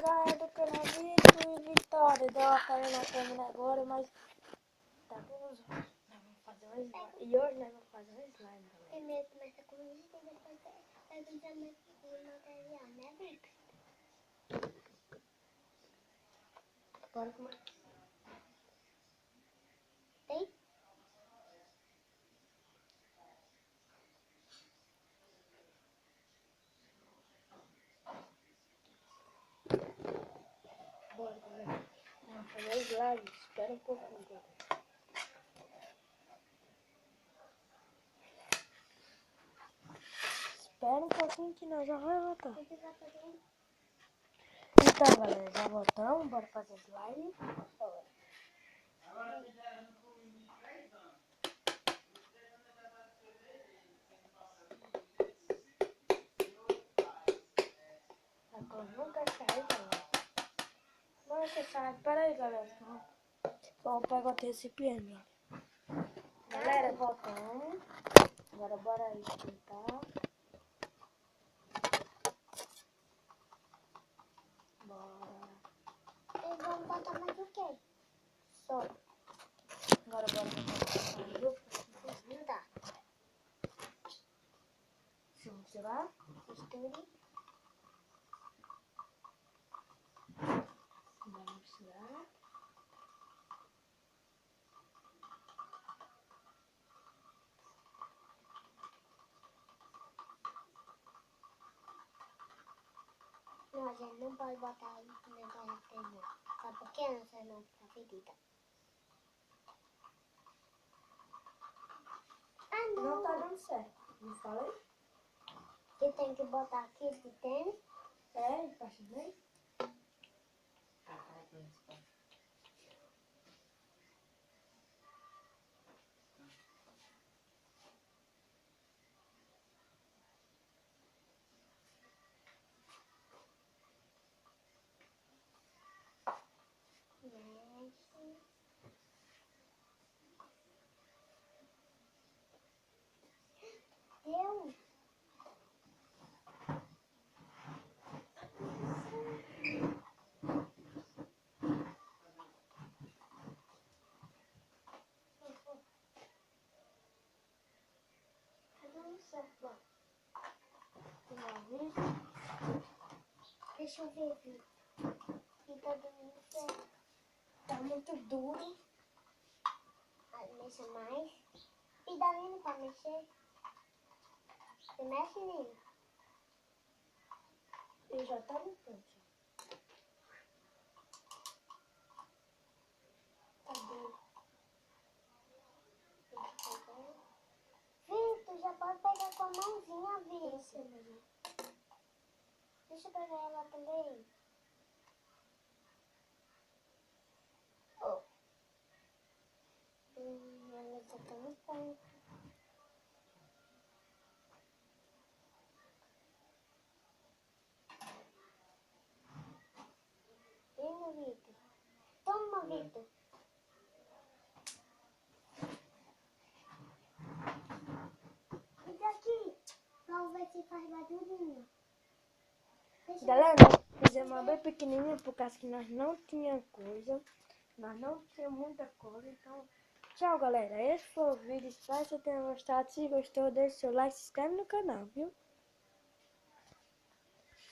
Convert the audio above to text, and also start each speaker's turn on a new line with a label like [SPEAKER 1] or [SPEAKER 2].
[SPEAKER 1] galera do canal Vitor e Vitória. Deu uma falha na câmera agora, mas tá bom. Nós vamos fazer um slime. E hoje nós vamos fazer um slime, galera.
[SPEAKER 2] Primeiro começa com isso e depois vai usar o material, né, Vitor?
[SPEAKER 1] Bora começar.
[SPEAKER 2] Tem?
[SPEAKER 1] Bora, galera. Vamos fazer o slime. Espera um pouquinho, galera. Espera um pouquinho que nós já vamos voltar.
[SPEAKER 2] O que vai fazer?
[SPEAKER 1] Então, galera, já voltamos. Bora fazer slime. Bora. A cor nunca sai, galera. Nunca sai. Pera aí, galera. Vamos pegar o recipiente. Galera, voltamos. Agora bora aí esquentar. Bora.
[SPEAKER 2] Eles vão botar mais o quê?
[SPEAKER 1] Só. Agora bora botar
[SPEAKER 2] Não dá.
[SPEAKER 1] Deixa eu misturar.
[SPEAKER 2] Misture.
[SPEAKER 1] Vamos misturar.
[SPEAKER 2] Não, a gente não pode botar o negócio de não. Sabe por quê? Não sei não, fica fedida. Ah,
[SPEAKER 1] Não
[SPEAKER 2] não.
[SPEAKER 1] tá dando certo. Me fala aí.
[SPEAKER 2] Que tem que botar aqui de tênis.
[SPEAKER 1] É, encaixa bem.
[SPEAKER 2] Mexe. Deu.
[SPEAKER 1] Tá dando certo, ó.
[SPEAKER 2] Deixa eu ver, Vitor. E tá dando certo.
[SPEAKER 1] Tá muito duro.
[SPEAKER 2] Aí mexa mais. E dá nem pra mexer. Você mexe nele.
[SPEAKER 1] E já tá no ponto. Tá duro.
[SPEAKER 2] Vitor, já pode pegar com a mãozinha, Vitor.
[SPEAKER 1] Isso mesmo.
[SPEAKER 2] Deixa eu pegar ela também. Oh. Ela tá tão esperta. Vem, Vitor. Toma, Vitor. Isso aqui. Vamos ver se faz barulhinho. Deixa eu
[SPEAKER 1] Galera, fizemos uma bem pequenininha por causa que nós não tínhamos coisa. Nós não tínhamos muita coisa, então... Tchau, galera. Esse foi o vídeo. Espero que vocês tenham gostado. Se gostou, deixe seu like e se inscreve no canal, viu?